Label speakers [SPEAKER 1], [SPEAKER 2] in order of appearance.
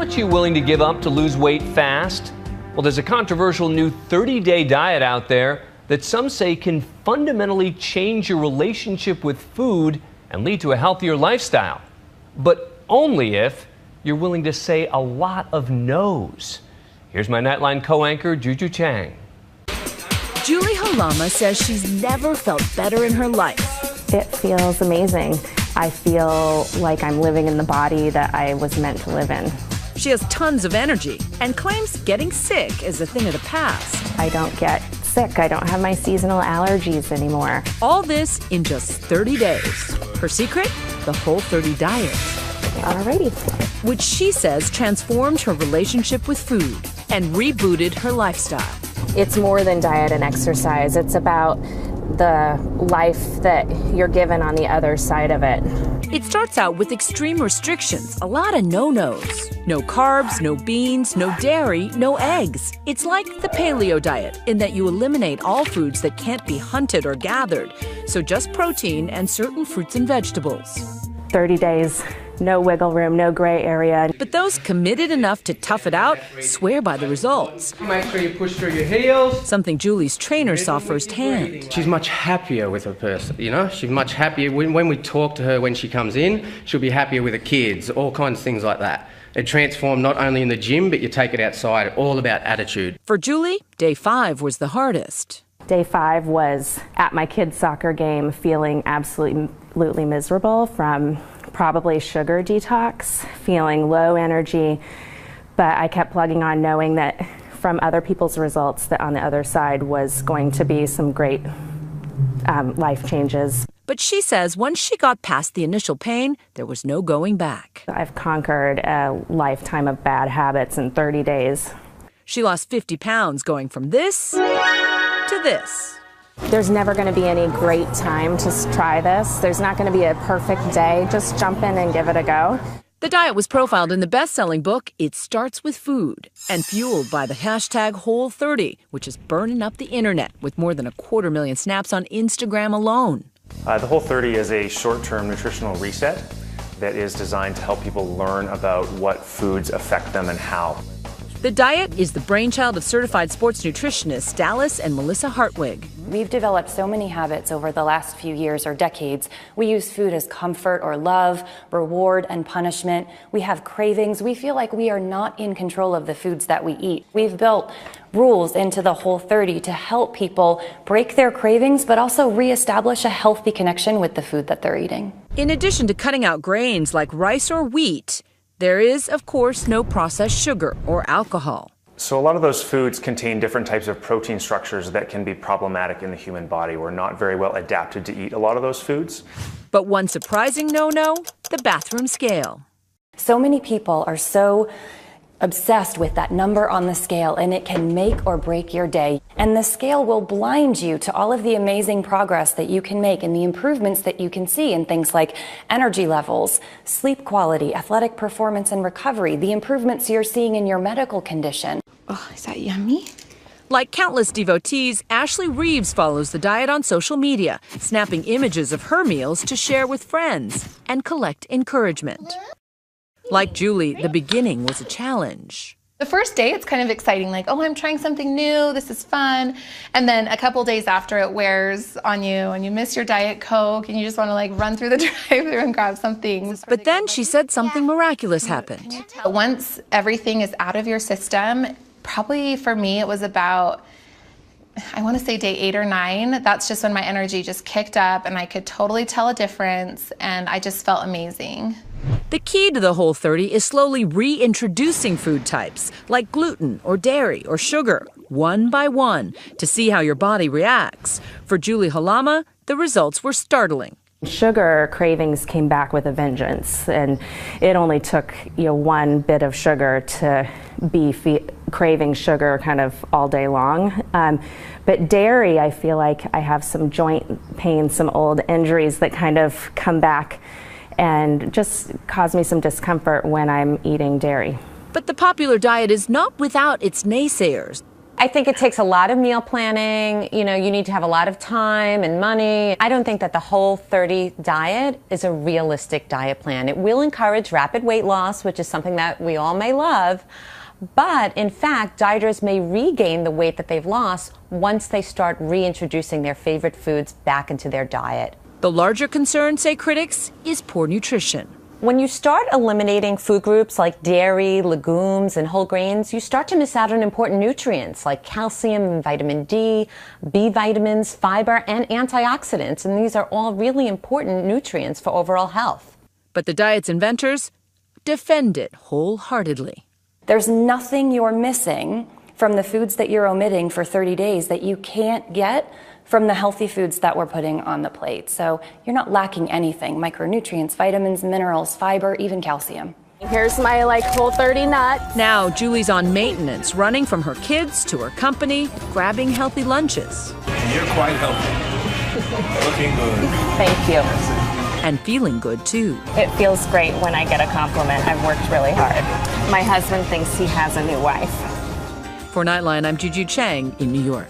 [SPEAKER 1] much are you willing to give up to lose weight fast? Well, there's a controversial new 30-day diet out there that some say can fundamentally change your relationship with food and lead to a healthier lifestyle. But only if you're willing to say a lot of no's. Here's my Nightline co-anchor, Juju Chang.
[SPEAKER 2] Julie Halama says she's never felt better in her life.
[SPEAKER 3] It feels amazing. I feel like I'm living in the body that I was meant to live in.
[SPEAKER 2] She has tons of energy and claims getting sick is a thing of the past.
[SPEAKER 3] I don't get sick. I don't have my seasonal allergies anymore.
[SPEAKER 2] All this in just 30 days. Her secret? The Whole30 diet.
[SPEAKER 3] Alrighty.
[SPEAKER 2] Which she says transformed her relationship with food and rebooted her lifestyle.
[SPEAKER 3] It's more than diet and exercise. It's about the life that you're given on the other side of it.
[SPEAKER 2] It starts out with extreme restrictions, a lot of no-nos. No carbs, no beans, no dairy, no eggs. It's like the paleo diet in that you eliminate all foods that can't be hunted or gathered. So just protein and certain fruits and vegetables.
[SPEAKER 3] 30 days, no wiggle room, no gray area.
[SPEAKER 2] But those committed enough to tough it out swear by the results.
[SPEAKER 4] Make sure you push through your heels.
[SPEAKER 2] Something Julie's trainer saw firsthand.
[SPEAKER 4] She's much happier with her person, you know? She's much happier. When we talk to her when she comes in, she'll be happier with her kids, all kinds of things like that. It transformed not only in the gym, but you take it outside, all about attitude.
[SPEAKER 2] For Julie, day 5 was the hardest.
[SPEAKER 3] Day 5 was at my kids' soccer game feeling absolutely miserable from probably sugar detox, feeling low energy, but I kept plugging on knowing that from other people's results that on the other side was going to be some great life changes.
[SPEAKER 2] But she says once she got past the initial pain, there was no going back.
[SPEAKER 3] I've conquered a lifetime of bad habits in 30 days.
[SPEAKER 2] She lost 50 pounds going from this to this.
[SPEAKER 3] There's never going to be any great time to try this. There's not going to be a perfect day. Just jump in and give it a go.
[SPEAKER 2] The diet was profiled in the best-selling book, It Starts With Food, and fueled by the hashtag Whole30, which is burning up the internet with more than 250,000 snaps on Instagram alone.
[SPEAKER 5] The Whole30 is a short-term nutritional reset that is designed to help people learn about what foods affect them and how.
[SPEAKER 2] The diet is the brainchild of certified sports nutritionists Dallas and Melissa Hartwig.
[SPEAKER 6] We've developed so many habits over the last few years or decades. We use food as comfort or love, reward and punishment. We have cravings. We feel like we are not in control of the foods that we eat. We've built rules into the Whole30 to help people break their cravings, but also reestablish a healthy connection with the food that they're eating.
[SPEAKER 2] In addition to cutting out grains like rice or wheat, there is, of course, no processed sugar or alcohol.
[SPEAKER 5] So a lot of those foods contain different types of protein structures that can be problematic in the human body. We're not very well adapted to eat a lot of those foods.
[SPEAKER 2] But one surprising no-no, the bathroom scale.
[SPEAKER 6] So many people are so obsessed with that number on the scale, and it can make or break your day. And the scale will blind you to all of the amazing progress that you can make and the improvements that you can see in things like energy levels, sleep quality, athletic performance and recovery, the improvements you're seeing in your medical condition.
[SPEAKER 7] Oh, is that yummy?
[SPEAKER 2] Like countless devotees, Ashley Reeves follows the diet on social media, snapping images of her meals to share with friends and collect encouragement. Like Julie, the beginning was a challenge.
[SPEAKER 7] The first day, it's kind of exciting, like, oh, I'm trying something new, this is fun. And then a couple days after, it wears on you and you miss your Diet Coke and you just want to like run through the drive-thru and grab something.
[SPEAKER 2] But then she said something miraculous happened.
[SPEAKER 7] Once everything is out of your system, probably for me, it was about, I want to say day 8 or 9. That's just when my energy just kicked up and I could totally tell a difference and I just felt amazing.
[SPEAKER 2] The key to the Whole30 is slowly reintroducing food types like gluten or dairy or sugar, one by one, to see how your body reacts. For Julie Halama, the results were startling.
[SPEAKER 3] Sugar cravings came back with a vengeance, and it only took one bit of sugar to be craving sugar kind of all day long. But dairy, I feel like I have some joint pain, some old injuries that kind of come back and just cause me some discomfort when I'm eating dairy.
[SPEAKER 2] But the popular diet is not without its naysayers.
[SPEAKER 8] I think it takes a lot of meal planning. You know, you need to have a lot of time and money. I don't think that the Whole30 diet is a realistic diet plan. It will encourage rapid weight loss, which is something that we all may love. But in fact, dieters may regain the weight that they've lost once they start reintroducing their favorite foods back into their diet.
[SPEAKER 2] The larger concern, say critics, is poor nutrition.
[SPEAKER 8] When you start eliminating food groups like dairy, legumes, and whole grains, you start to miss out on important nutrients like calcium and vitamin D, B vitamins, fiber, and antioxidants. And these are all really important nutrients for overall health.
[SPEAKER 2] But the diet's inventors defend it wholeheartedly.
[SPEAKER 6] There's nothing you're missing from the foods that you're omitting for 30 days that you can't get from the healthy foods that we're putting on the plate. So you're not lacking anything: micronutrients, vitamins, minerals, fiber, even calcium.
[SPEAKER 3] Here's my Whole30 nut.
[SPEAKER 2] Now Julie's on maintenance, running from her kids to her company, grabbing healthy lunches.
[SPEAKER 9] You're quite healthy. Looking good.
[SPEAKER 3] Thank you.
[SPEAKER 2] And feeling good too.
[SPEAKER 3] It feels great when I get a compliment. I've worked really hard. My husband thinks he has a new wife.
[SPEAKER 2] For Nightline, I'm Juju Chang in New York.